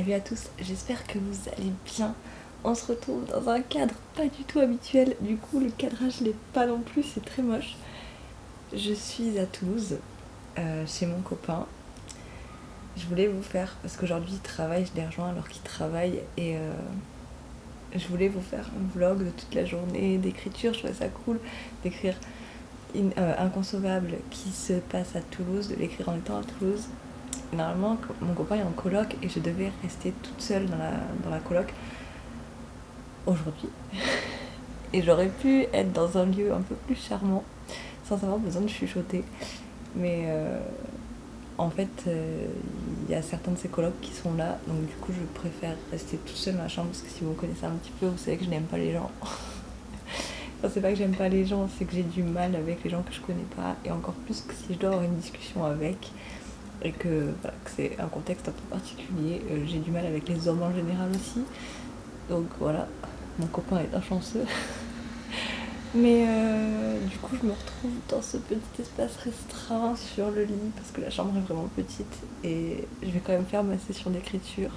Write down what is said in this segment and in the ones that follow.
Salut à tous, j'espère que vous allez bien. On se retrouve dans un cadre pas du tout habituel, du coup le cadrage n'est pas non plus, c'est très moche. Je suis à Toulouse, chez mon copain. Je voulais vous faire, parce qu'aujourd'hui il travaille, je l'ai rejoint alors qu'il travaille, et je voulais vous faire un vlog de toute la journée d'écriture. Je trouvais ça cool d'écrire Inconcevable qui se passe à Toulouse, de l'écrire en étant à Toulouse. Normalement, mon copain est en coloc et je devais rester toute seule dans la coloc aujourd'hui. Et j'aurais pu être dans un lieu un peu plus charmant, sans avoir besoin de chuchoter. Mais en fait, il y a certains de ces colocs qui sont là, donc du coup, je préfère rester toute seule dans la chambre, parce que si vous me connaissez un petit peu, vous savez que je n'aime pas les gens. Enfin, c'est pas que j'aime pas les gens, c'est que j'ai du mal avec les gens que je connais pas, et encore plus que si je dois avoir une discussion avec. Et que, voilà, que c'est un contexte un peu particulier. J'ai du mal avec les hommes en général aussi. Donc voilà, mon copain est un chanceux. Mais du coup, je me retrouve dans ce petit espace restreint sur le lit parce que la chambre est vraiment petite et je vais quand même faire ma session d'écriture.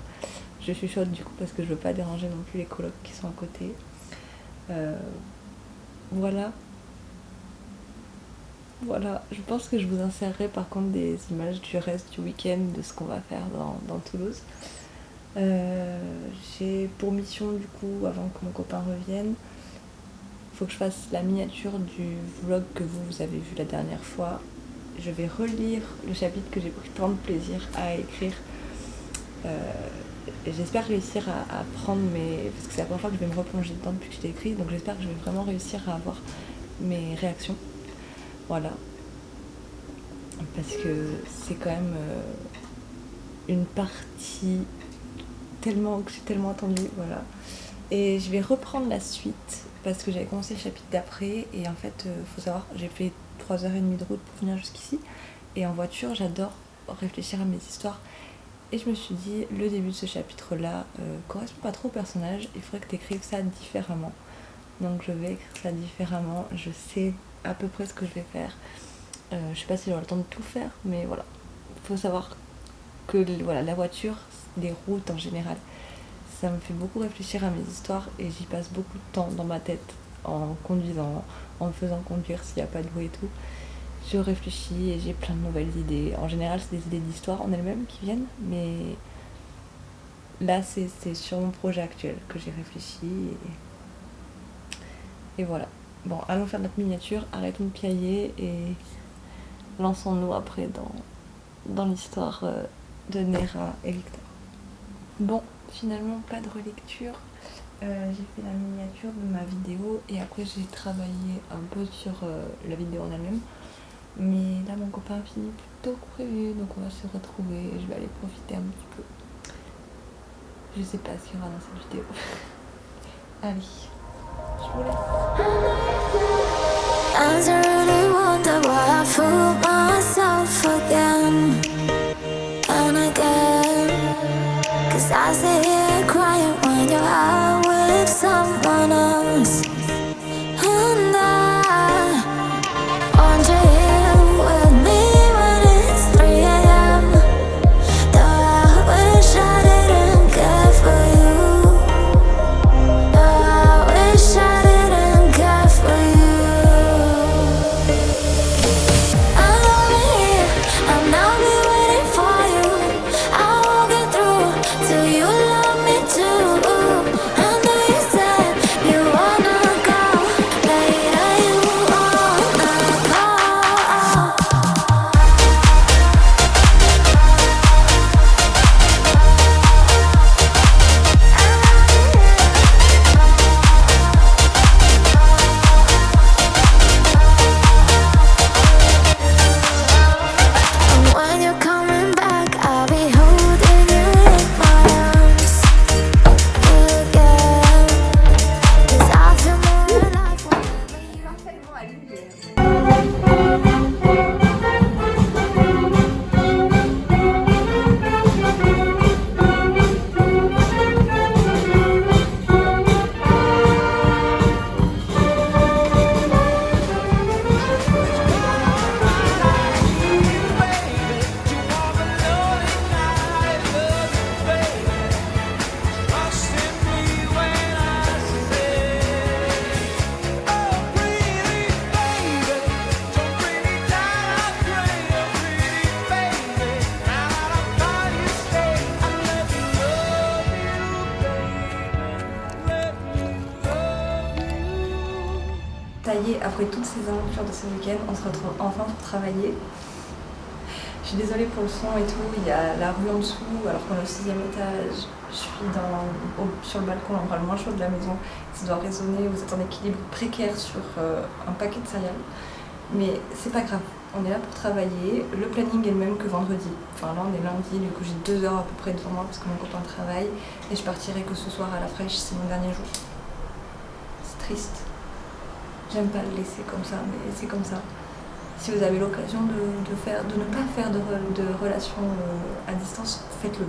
Je chuchote du coup parce que je veux pas déranger non plus les colocs qui sont à côté. Voilà, je pense que je vous insérerai par contre des images du reste du week-end de ce qu'on va faire dans Toulouse. J'ai pour mission du coup, avant que mon copain revienne, il faut que je fasse la miniature du vlog que vous avez vu la dernière fois. Je vais relire le chapitre que j'ai pris tant de plaisir à écrire. J'espère réussir à prendre mes... Parce que c'est la première fois que je vais me replonger dedans depuis que je l'ai écrit, donc j'espère que je vais vraiment réussir à avoir mes réactions. Voilà. Parce que c'est quand même une partie que j'ai tellement attendue, voilà. Et je vais reprendre la suite parce que j'avais commencé le chapitre d'après et en fait, faut savoir, j'ai fait 3h30 de route pour venir jusqu'ici et en voiture, j'adore réfléchir à mes histoires. Et je me suis dit, le début de ce chapitre-là correspond pas trop au personnage, il faudrait que tu écrives ça différemment. Donc je vais écrire ça différemment, je sais à peu près ce que je vais faire. Je sais pas si j'aurai le temps de tout faire, mais voilà. Il faut savoir que voilà, la voiture, les routes en général, ça me fait beaucoup réfléchir à mes histoires et j'y passe beaucoup de temps dans ma tête en conduisant, en me faisant conduire s'il n'y a pas de bruit et tout. Je réfléchis et j'ai plein de nouvelles idées. En général, c'est des idées d'histoire en elles-mêmes qui viennent, mais là, c'est sur mon projet actuel que j'ai réfléchi et voilà. Bon, allons faire notre miniature, arrêtons de piailler et lançons-nous après dans l'histoire de Néra et Victor. Bon, finalement, pas de relecture. J'ai fait la miniature de ma vidéo et après j'ai travaillé un peu sur la vidéo en elle-même. Mais là, mon copain a fini plus tôt que prévu, donc on va se retrouver et je vais aller profiter un petit peu. Je sais pas ce qu'il y aura dans cette vidéo. Allez, je vous laisse. I really wonder why I fool myself again and again. 'Cause I sit here crying when you're out with someone else. And I want you here with me when it's 3 a.m. Though I wish I didn't care for you. Though I wish I didn't care for you. I'm over here, I'll now be waiting for you. I won't get through till you love après toutes ces aventures de ce week-end, on se retrouve enfin pour travailler. Je suis désolée pour le son et tout, il y a la rue en dessous, alors qu'on est au 6e étage. Je suis sur le balcon, l'endroit le moins chaud de la maison. Ça doit résonner, vous êtes en équilibre précaire sur un paquet de céréales. Mais c'est pas grave, on est là pour travailler. Le planning est le même que vendredi. Enfin là on est lundi, du coup j'ai 2 heures à peu près devant moi parce que mon copain travaille. Et je partirai que ce soir à la fraîche, c'est mon dernier jour. C'est triste. J'aime pas le laisser comme ça, mais c'est comme ça. Si vous avez l'occasion de ne pas faire de relations à distance, faites-le.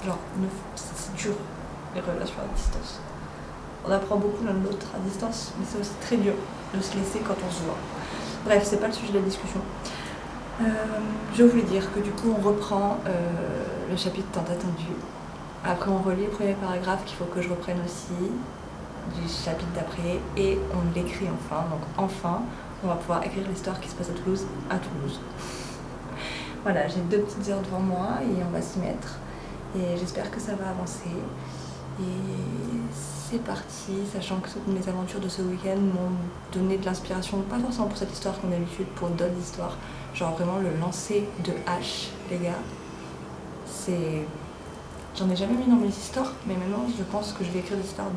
Genre, c'est dur, les relations à distance. On apprend beaucoup l'un de l'autre à distance, mais c'est aussi très dur de se laisser quand on se voit. Bref, c'est pas le sujet de la discussion. Je voulais dire que du coup, on reprend le chapitre tant attendu. Après, on relit le premier paragraphe qu'il faut que je reprenne aussi du chapitre d'après et on l'écrit enfin. Donc, enfin, on va pouvoir écrire l'histoire qui se passe à Toulouse. Voilà, j'ai 2 petites heures devant moi et on va s'y mettre. Et j'espère que ça va avancer. Et c'est parti, sachant que toutes mes aventures de ce week-end m'ont donné de l'inspiration, pas forcément pour cette histoire comme d'habitude, pour d'autres histoires. Genre vraiment le lancer de hache, les gars. J'en ai jamais mis dans mes histoires, mais maintenant je pense que je vais écrire l'histoire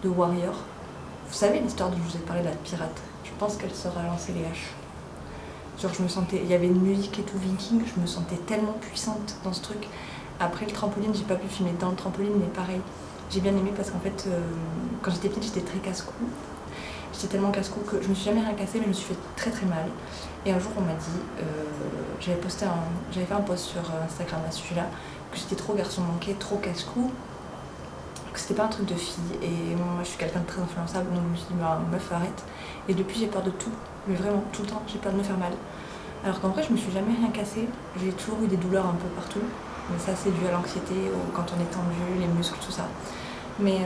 de Warrior. Vous savez l'histoire dont je vous ai parlé de la pirate? Je pense qu'elle saura lancer les haches. Genre je me sentais, il y avait une musique et tout viking, je me sentais tellement puissante dans ce truc. Après le trampoline, j'ai pas pu filmer dans le trampoline, mais pareil, j'ai bien aimé parce qu'en fait, quand j'étais petite, j'étais très casse-cou. J'étais tellement casse-cou que je me suis jamais rien cassé, mais je me suis fait très très mal. Et un jour, on m'a dit, j'avais fait un post sur Instagram à ce sujet-là, que j'étais trop garçon manqué, trop casse-cou, que c'était pas un truc de fille. Et moi, je suis quelqu'un de très influençable, donc je me suis dit, bah, meuf, arrête. Et depuis, j'ai peur de tout, mais vraiment tout le temps, j'ai peur de me faire mal. Alors qu'en vrai, je me suis jamais rien cassé, j'ai toujours eu des douleurs un peu partout. Mais ça, c'est dû à l'anxiété, quand on est tendu, les muscles, tout ça. Mais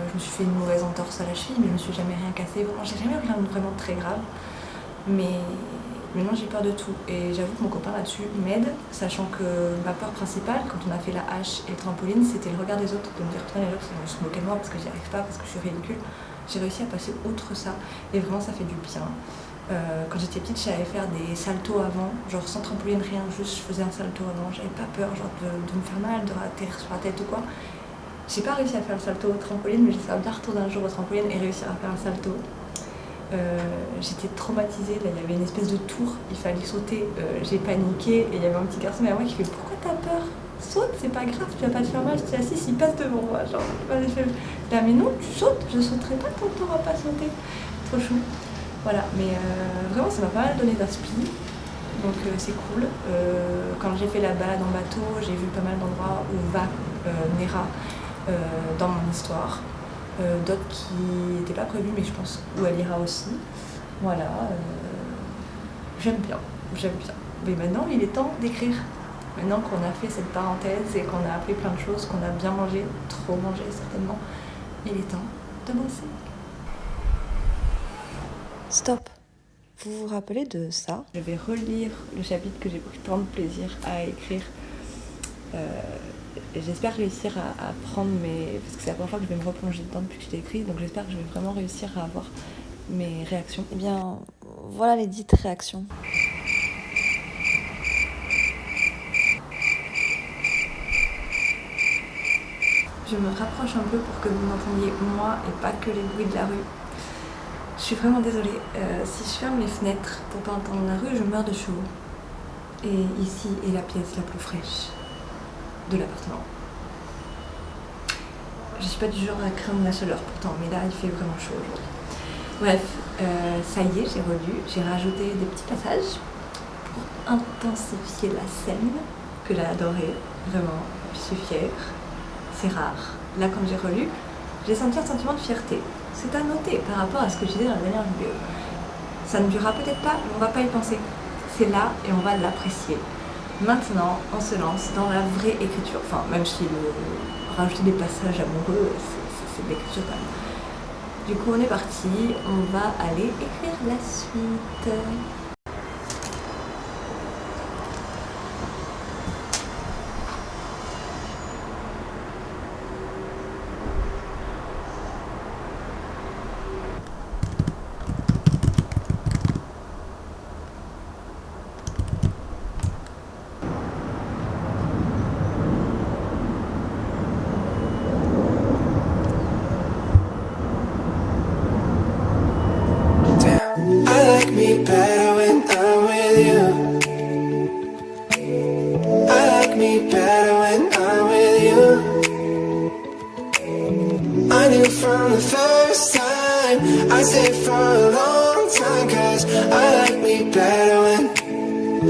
je me suis fait une mauvaise entorse à la cheville, mais je me suis jamais rien cassé. Vraiment, j'ai jamais eu rien de vraiment très grave. Mais maintenant, j'ai peur de tout. Et j'avoue que mon copain là-dessus m'aide, sachant que ma peur principale, quand on a fait la hache et le trampoline, c'était le regard des autres. De me dire, putain, les autres, ils vont se moquer de moi parce que j'y arrive pas, parce que je suis ridicule. J'ai réussi à passer outre ça. Et vraiment, ça fait du bien. Quand j'étais petite, je savais faire des saltos avant, genre sans trampoline, rien, juste je faisais un salto avant. J'avais pas peur genre de me faire mal, de atterrir sur la tête ou quoi. J'ai pas réussi à faire le salto au trampoline, mais j'espère bien retourner un jour au trampoline et réussir à faire un salto. J'étais traumatisée, là il y avait une espèce de tour, il fallait sauter, j'ai paniqué et il y avait un petit garçon derrière moi qui fait pourquoi t'as peur? Saute, c'est pas grave, tu vas pas te faire mal, je suis assise, il passe devant moi, genre, là mais non, tu sautes, je sauterai pas tant que t'auras pas sauté. Trop chou. Voilà, mais vraiment ça m'a pas mal donné d'inspi, donc c'est cool. Quand j'ai fait la balade en bateau, j'ai vu pas mal d'endroits où va Nera dans mon histoire. D'autres qui n'étaient pas prévus, mais je pense où elle ira aussi. Voilà, j'aime bien. Mais maintenant, il est temps d'écrire. Maintenant qu'on a fait cette parenthèse et qu'on a appris plein de choses, qu'on a bien mangé, trop mangé certainement, il est temps de bosser. Stop. Vous vous rappelez de ça? Je vais relire le chapitre que j'ai pris tant de plaisir à écrire. J'espère réussir à prendre parce que c'est la première fois que je vais me replonger dedans depuis que je l'ai écrit, donc j'espère que je vais vraiment réussir à avoir mes réactions. Eh bien, voilà les dites réactions. Je me rapproche un peu pour que vous m'entendiez moi et pas que les bruits de la rue. Je suis vraiment désolée. Si je ferme les fenêtres pour pas entendre la rue, je meurs de chaud. Et ici est la pièce la plus fraîche de l'appartement. Je suis pas du genre à craindre la chaleur pourtant, mais là il fait vraiment chaud aujourd'hui. Bref, ça y est, j'ai relu, j'ai rajouté des petits passages pour intensifier la scène que j'ai adorée, vraiment, je suis fière, c'est rare. Là quand j'ai relu, j'ai senti un sentiment de fierté. C'est à noter par rapport à ce que j'ai dit dans la dernière vidéo. Ça ne durera peut-être pas, mais on va pas y penser. C'est là et on va l'apprécier. Maintenant, on se lance dans la vraie écriture. Enfin, même si rajouter des passages amoureux, c'est de l'écriture quand même. Du coup, on est parti. On va aller écrire la suite. I'm with you. I like me better when I'm with you. I knew from the first time I'd stay for a long time, 'cause I like me better when